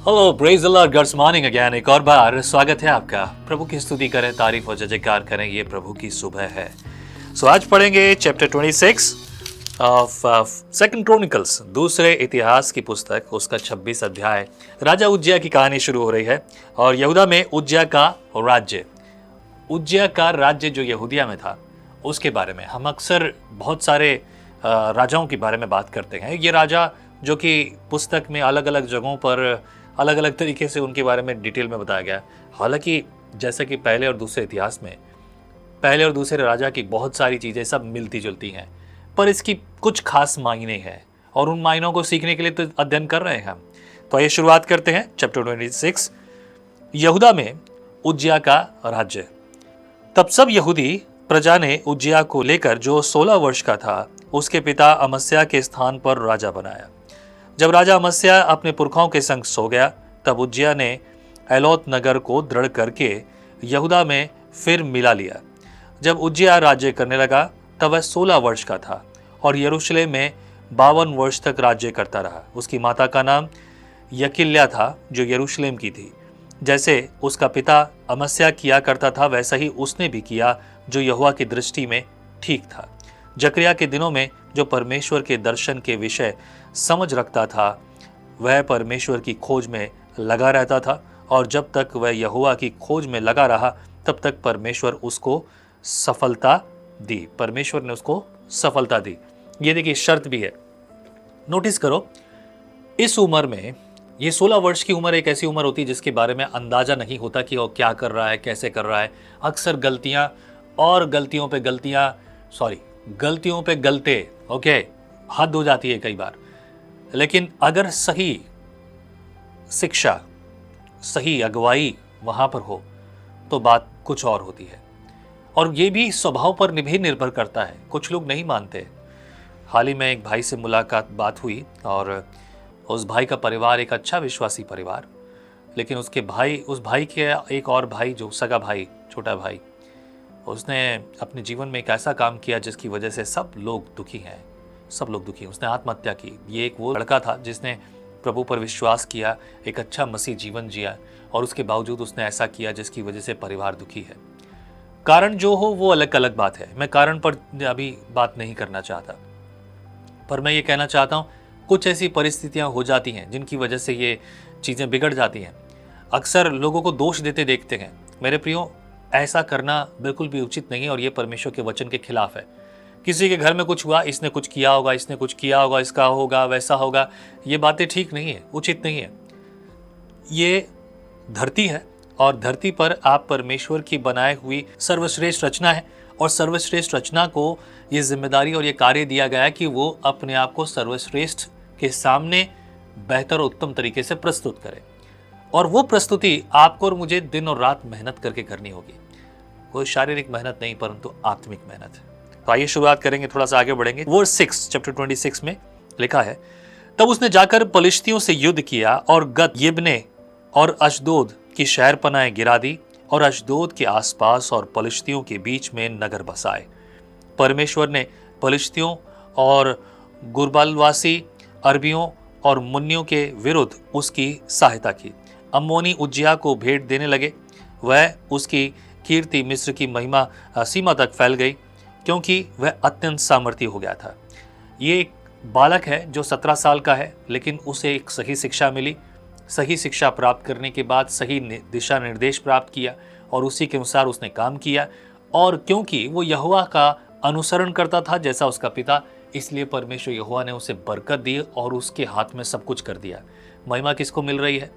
Hello praise the Lord, good morning again. एक और बार स्वागत है आपका। प्रभु की स्तुति करें, तारीफ और जय जयकार करें, ये प्रभु की सुबह है। आज पढ़ेंगे चैप्टर 26 ऑफ सेकंड क्रॉनिकल्स, दूसरे इतिहास की पुस्तक, उसका 26 अध्याय। राजा उज्जिया की कहानी शुरू हो रही है और यहूदा में उज्जिया का राज्य जो यहूदिया में था उसके बारे में हम अक्सर बहुत सारे राजाओं के बारे में बात करते हैं। ये राजा जो कि पुस्तक में अलग अलग जगहों पर अलग अलग तरीके से उनके बारे में डिटेल में बताया गया। हालांकि जैसे कि पहले और दूसरे इतिहास में पहले और दूसरे राजा की बहुत सारी चीज़ें सब मिलती जुलती हैं, पर इसकी कुछ खास मायने हैं और उन मायनों को सीखने के लिए तो अध्ययन कर रहे हैं हम। तो आइए शुरुआत करते हैं चैप्टर 26, यहूदा में उज्जिया का राज्य। तब सब यहूदी प्रजा ने उज्जिया को लेकर, जो 16 वर्ष का था, उसके पिता अमस्या के स्थान पर राजा बनाया। जब राजा अमस्या अपने पुरखाओं के संग सो गया, तब उज्जिया ने एलोत नगर को दृढ़ करके यहूदा में फिर मिला लिया। जब उज्जिया राज्य करने लगा तब वह 16 वर्ष का था और यरूशलेम में 52 वर्ष तक राज्य करता रहा। उसकी माता का नाम यकिल्या था, जो यरूशलेम की थी। जैसे उसका पिता अमस्या किया करता था, वैसा ही उसने भी किया, जो यहोवा की दृष्टि में ठीक था। जकरिया के दिनों में जो परमेश्वर के दर्शन के विषय समझ रखता था, वह परमेश्वर की खोज में लगा रहता था, और जब तक वह यहोवा की खोज में लगा रहा तब तक परमेश्वर उसको सफलता दी। परमेश्वर ने उसको सफलता दी। ये देखिए, शर्त भी है। नोटिस करो, इस उम्र में, ये 16 वर्ष की उम्र एक ऐसी उम्र होती है जिसके बारे में अंदाजा नहीं होता कि वो क्या कर रहा है, कैसे कर रहा है। अक्सर गलतियां और गलतियों पे गलते, ओके, हद हो जाती है कई बार। लेकिन अगर सही शिक्षा, सही अगुवाई वहां पर हो तो बात कुछ और होती है। और ये भी स्वभाव पर भी निर्भर करता है। कुछ लोग नहीं मानते। हाल ही में एक भाई से बात हुई और उस भाई का परिवार एक अच्छा विश्वासी परिवार, लेकिन उस भाई के एक और भाई, जो सगा भाई, छोटा भाई, उसने अपने जीवन में एक ऐसा काम किया जिसकी वजह से सब लोग दुखी हैं। उसने आत्महत्या की। ये एक वो लड़का था जिसने प्रभु पर विश्वास किया, एक अच्छा मसीह जीवन जिया, और उसके बावजूद उसने ऐसा किया जिसकी वजह से परिवार दुखी है। कारण जो हो वो अलग अलग बात है। मैं कारण पर अभी बात नहीं करना चाहता, पर मैं ये कहना चाहता हूँ, कुछ ऐसी परिस्थितियां हो जाती हैं जिनकी वजह से ये चीज़ें बिगड़ जाती हैं। अक्सर लोगों को दोष देते देखते हैं। मेरे प्रियो, ऐसा करना बिल्कुल भी उचित नहीं है और ये परमेश्वर के वचन के खिलाफ है। किसी के घर में कुछ हुआ, इसने कुछ किया होगा, इसका होगा, वैसा होगा, ये बातें ठीक नहीं है, उचित नहीं है। ये धरती है और धरती पर आप परमेश्वर की बनाई हुई सर्वश्रेष्ठ रचना है, और सर्वश्रेष्ठ रचना को ये जिम्मेदारी और ये कार्य दिया गया है कि वो अपने आप को सर्वश्रेष्ठ के सामने बेहतर और उत्तम तरीके से प्रस्तुत करे। और वो प्रस्तुति आपको और मुझे दिन और रात मेहनत करके करनी होगी। कोई शारीरिक मेहनत नहीं, परंतु आत्मिक मेहनत है। तो आइए शुरुआत करेंगे, थोड़ा सा आगे बढ़ेंगे। वर्स 6 चैप्टर 26 में लिखा है, तब उसने जाकर पलिश्तियों से युद्ध किया और गत यिब्ने और अशदोद की शहरपनाहें गिरा दी, और अशदोद के आसपास और पलिश्तियों के बीच में नगर बसाए। परमेश्वर ने पलिश्तियों और गुरबालवासी अरबियों और मुन्नियों के विरुद्ध उसकी सहायता की। अम्मोनी उज्जिया को भेंट देने लगे। वह उसकी कीर्ति मिस्र की महिमा सीमा तक फैल गई, क्योंकि वह अत्यंत सामर्थी हो गया था। ये एक बालक है जो 17 साल का है, लेकिन उसे एक सही शिक्षा मिली। सही शिक्षा प्राप्त करने के बाद सही दिशा निर्देश प्राप्त किया और उसी के अनुसार उसने काम किया। और क्योंकि वो यहोवा का अनुसरण करता था जैसा उसका पिता, इसलिए परमेश्वर यहोवा ने उसे बरकत दी और उसके हाथ में सब कुछ कर दिया। महिमा किसको मिल रही है?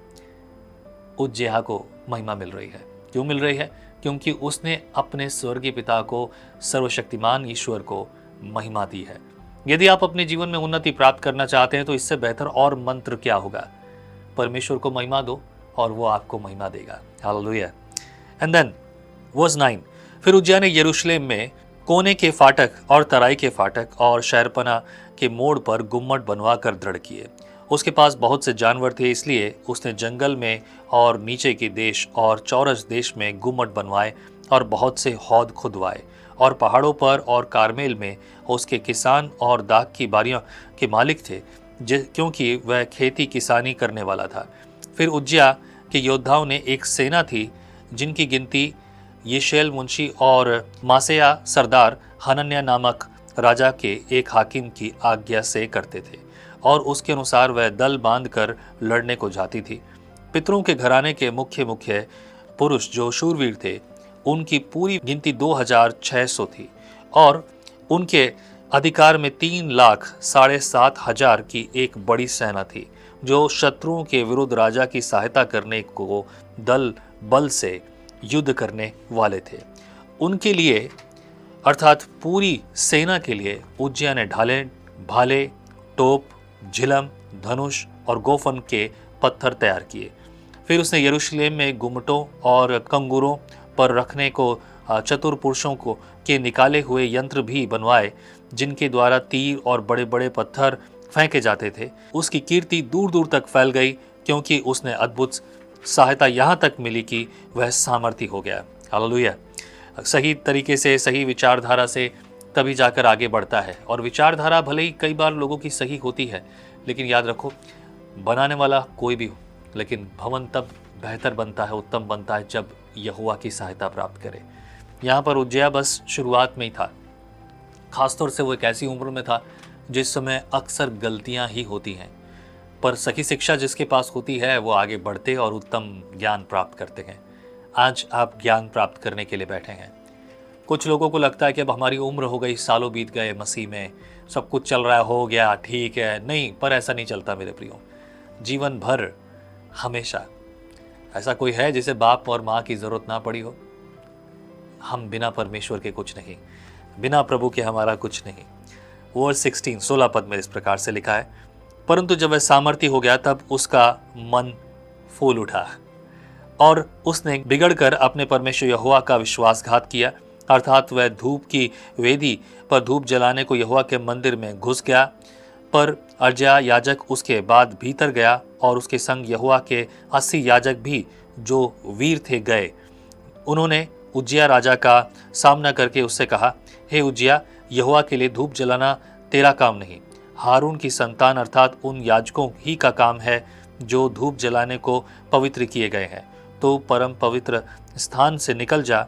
उज्जिया को महिमा मिल रही है। क्यों मिल रही है? क्योंकि उसने अपने स्वर्गीय पिता को, सर्वशक्तिमान ईश्वर को महिमा दी है। यदि आप अपने जीवन में उन्नति प्राप्त करना चाहते हैं तो इससे बेहतर और मंत्र क्या होगा? परमेश्वर को महिमा दो और वो आपको महिमा देगा। हालेलुया। एंड देन वर्स 9, फिर उज्जिया ने यरूशलेम में कोने के फाटक और तराई के फाटक और शहरपना के मोड़ पर गुम्मट बनवा कर दृढ़ किए। उसके पास बहुत से जानवर थे, इसलिए उसने जंगल में और नीचे के देश और चौरस देश में गुम्मट बनवाए और बहुत से हौद खुदवाए। और पहाड़ों पर और कारमेल में उसके किसान और दाख की बारियों के मालिक थे, क्योंकि वह खेती किसानी करने वाला था। फिर उज्जया के योद्धाओं ने एक सेना थी जिनकी गिनती येशेल मुंशी और मासेया सरदार हनन्या नामक राजा के एक हाकिम की आज्ञा से करते थे और उसके अनुसार वह दल बांधकर लड़ने को जाती थी। पितरों के घराने के मुख्य मुख्य पुरुष जो शूरवीर थे, उनकी पूरी गिनती 2600 थी और उनके अधिकार में 3,7,500 की एक बड़ी सेना थी जो शत्रुओं के विरुद्ध राजा की सहायता करने को दल बल से युद्ध करने वाले थे। उनके लिए अर्थात पूरी सेना के लिए उज्जया ने ढाले, भाले, टोप, झिलम, धनुष और गोफन के पत्थर तैयार किए। फिर उसने यरूशलेम में गुम्मटों और कंगूरों पर रखने को चतुर पुरुषों को के निकाले हुए यंत्र भी बनवाए जिनके द्वारा तीर और बड़े बड़े पत्थर फेंके जाते थे। उसकी कीर्ति दूर दूर तक फैल गई क्योंकि उसने अद्भुत सहायता यहाँ तक मिली कि वह सामर्थी हो गया। हालेलुया। सही तरीके से, सही विचारधारा से तभी जाकर आगे बढ़ता है। और विचारधारा भले ही कई बार लोगों की सही होती है, लेकिन याद रखो, बनाने वाला कोई भी हो, लेकिन भवन तब बेहतर बनता है, उत्तम बनता है जब यहोवा की सहायता प्राप्त करे। यहाँ पर उज्जया बस शुरुआत में ही था। खासतौर से वो एक ऐसी उम्र में था जिस समय अक्सर गलतियाँ ही होती हैं, पर सही शिक्षा जिसके पास होती है वो आगे बढ़ते और उत्तम ज्ञान प्राप्त करते हैं। आज आप ज्ञान प्राप्त करने के लिए बैठे हैं। कुछ लोगों को लगता है कि अब हमारी उम्र हो गई, सालों बीत गए मसीह में, सब कुछ चल रहा है, हो गया, ठीक है। नहीं, पर ऐसा नहीं चलता मेरे प्रियो। जीवन भर हमेशा ऐसा कोई है जिसे बाप और माँ की जरूरत ना पड़ी हो? हम बिना परमेश्वर के कुछ नहीं, बिना प्रभु के हमारा कुछ नहीं। वर्स 16 पद में इस प्रकार से लिखा है, परंतु जब वह सामर्थी हो गया तब उसका मन फूल उठा और उसने बिगड़कर अपने परमेश्वर यहोवा का विश्वासघात किया। अर्थात वह धूप की वेदी पर धूप जलाने को यहोवा के मंदिर में घुस गया। पर अर्जा याजक उसके बाद भीतर गया और उसके संग यहोवा के 80 याजक भी जो वीर थे गए। उन्होंने उज्जिया राजा का सामना करके उससे कहा, हे उज्जिया, यहोवा के लिए धूप जलाना तेरा काम नहीं, हारून की संतान अर्थात उन याजकों ही का काम है जो धूप जलाने को पवित्र किए गए हैं। तो परम पवित्र स्थान से निकल जा,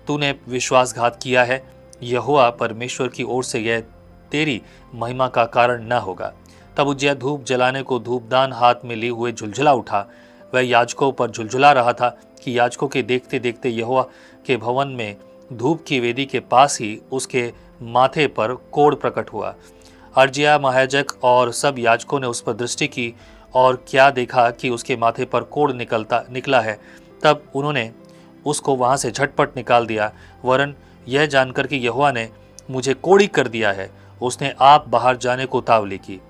तूने विश्वासघात किया है। यहोवा परमेश्वर की ओर से यह तेरी महिमा का कारण न होगा। तब उज्जिया धूप जलाने को धूपदान हाथ में लिए हुए झुलझुला उठा। वह याजकों पर झुलझुला रहा था कि याजकों के देखते देखते यहोवा के भवन में धूप की वेदी के पास ही उसके माथे पर कोढ़ प्रकट हुआ। अर्जिया महायाजक और सब याजकों ने उस पर दृष्टि की और क्या देखा कि उसके माथे पर कोढ़ निकला है। तब उन्होंने उसको वहां से झटपट निकाल दिया, वरन यह जानकर कि यहोवा ने मुझे कोढ़ी कर दिया है, उसने आप बाहर जाने को उतावली की।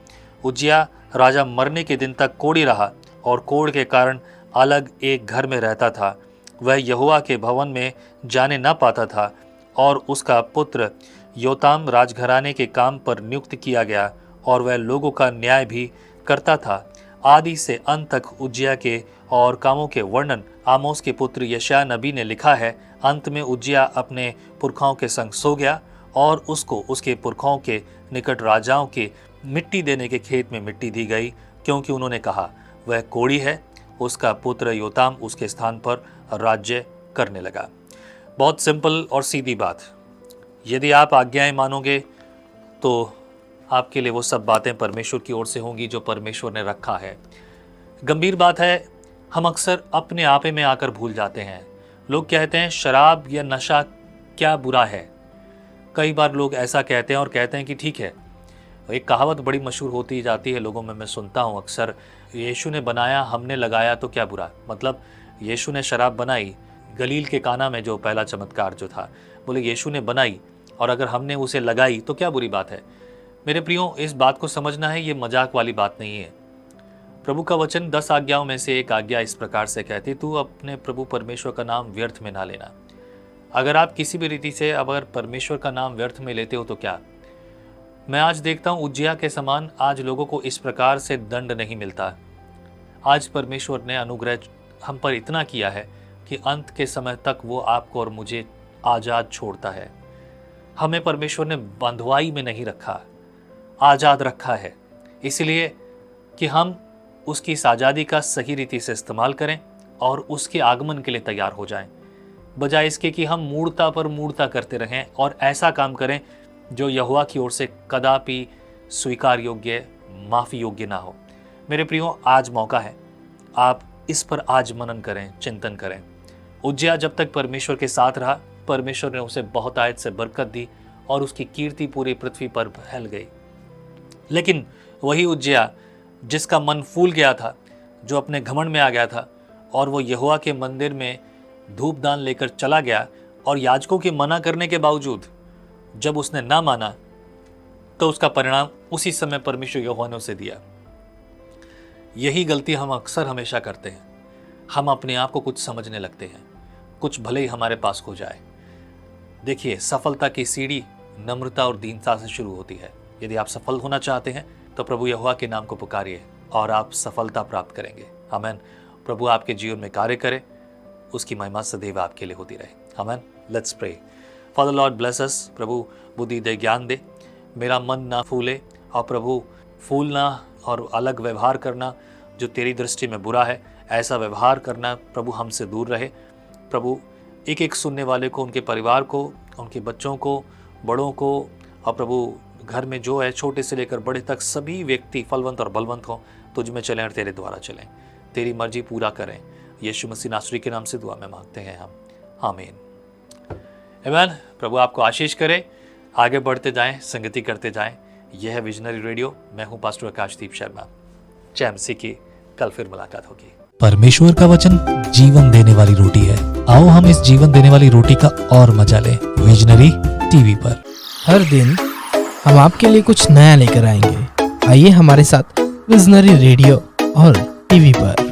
उज्जिया राजा मरने के दिन तक कोढ़ी रहा और कोढ़ के कारण अलग एक घर में रहता था। वह यहोवा के भवन में जाने न पाता था और उसका पुत्र योताम राजघराने के काम पर नियुक्त किया गया और वह लोगों का न्याय भी करता था। आदि से अंत तक उज्जिया के और कामों के वर्णन आमोस के पुत्र यशायाह नबी ने लिखा है। अंत में उज्जिया अपने पुरखाओं के संग सो गया और उसको उसके पुरखाओं के निकट राजाओं के मिट्टी देने के खेत में मिट्टी दी गई, क्योंकि उन्होंने कहा वह कोढ़ी है। उसका पुत्र योताम उसके स्थान पर राज्य करने लगा। बहुत सिंपल और सीधी बात। यदि आप आज्ञाएं मानोगे तो आपके लिए वो सब बातें परमेश्वर की ओर से होंगी जो परमेश्वर ने रखा है। गंभीर बात है, हम अक्सर अपने आपे में आकर भूल जाते हैं। लोग कहते हैं शराब या नशा क्या बुरा है। कई बार लोग ऐसा कहते हैं और कहते हैं कि ठीक है। एक कहावत बड़ी मशहूर होती जाती है लोगों में, मैं सुनता हूँ अक्सर, यीशु ने बनाया हमने लगाया तो क्या बुरा। मतलब यीशु ने शराब बनाई, गलील के काना में जो पहला चमत्कार जो था, बोले यीशु ने बनाई और अगर हमने उसे लगाई तो क्या बुरी बात है। मेरे प्रियो, इस बात को समझना है, ये मजाक वाली बात नहीं है। प्रभु का वचन 10 आज्ञाओं में से एक आज्ञा इस प्रकार से कहती, तू अपने प्रभु परमेश्वर का नाम व्यर्थ में ना लेना। अगर आप किसी भी रीति से अगर परमेश्वर का नाम व्यर्थ में लेते हो तो क्या। मैं आज देखता हूँ उज्जिया के समान आज लोगों को इस प्रकार से दंड नहीं मिलता। आज परमेश्वर ने अनुग्रह हम पर इतना किया है कि अंत के समय तक वो आपको और मुझे आज़ाद छोड़ता है। हमें परमेश्वर ने बंधुआई में नहीं रखा, आज़ाद रखा है, इसलिए कि हम उसकी इस आज़ादी का सही रीति से इस्तेमाल करें और उसके आगमन के लिए तैयार हो जाएं, बजाय इसके कि हम मूढ़ता पर मूढ़ता करते रहें और ऐसा काम करें जो यहोवा की ओर से कदापि स्वीकार योग्य, माफ़ी योग्य ना हो। मेरे प्रियो, आज मौका है, आप इस पर आज मनन करें, चिंतन करें। उज्जियाह जब तक परमेश्वर के साथ रहा, परमेश्वर ने उसे बहुत आयत से बरकत दी और उसकी कीर्ति पूरी पृथ्वी पर फैल गई। लेकिन वही उज्जियाह जिसका मन फूल गया था, जो अपने घमंड में आ गया था, और वो यहोवा के मंदिर में धूपदान लेकर चला गया, और याजकों के मना करने के बावजूद जब उसने ना माना तो उसका परिणाम उसी समय परमेश्वर यहोवा ने उसे दिया। यही गलती हम अक्सर हमेशा करते हैं। हम अपने आप को कुछ समझने लगते हैं, कुछ भले ही हमारे पास हो जाए। देखिए, सफलता की सीढ़ी नम्रता और दीनता से शुरू होती है। यदि आप सफल होना चाहते हैं तो प्रभु यहोवा के नाम को पुकारिए और आप सफलता प्राप्त करेंगे। आमीन। प्रभु आपके जीवन में कार्य करे, उसकी महिमा सदैव आपके लिए होती रहे। आमीन। Let's pray. Father lord bless us. प्रभु बुद्धि दे, ज्ञान दे, मेरा मन ना फूले, और प्रभु फूलना और अलग व्यवहार करना जो तेरी दृष्टि में बुरा है, ऐसा व्यवहार करना प्रभु हमसे दूर रहे। प्रभु एक एक सुनने वाले को, उनके परिवार को, उनके बच्चों को, बड़ों को, और प्रभु घर में जो है छोटे से लेकर बड़े तक सभी व्यक्ति फलवंत और बलवंत हों, तुझ में चलें और तेरे द्वारा चलें, तेरी मर्जी पूरा करें। यीशु मसीह नासरी के नाम से दुआ में मांगते हैं हम, आमीन। आमीन। प्रभु आपको आशीष करे, आगे बढ़ते जाएं, संगति करते जाएं। यह है विजनरी रेडियो। मैं हूं पास्टर आकाशदीप शर्मा। जय मसीह की। कल फिर मुलाकात होगी। परमेश्वर का वचन जीवन देने वाली रोटी है। आओ हम इस जीवन देने वाली रोटी का और मजा लें विजनरी टीवी पर। हर दिन हम आपके लिए कुछ नया लेकर आएंगे। आइए हमारे साथ विजनरी रेडियो और टीवी पर।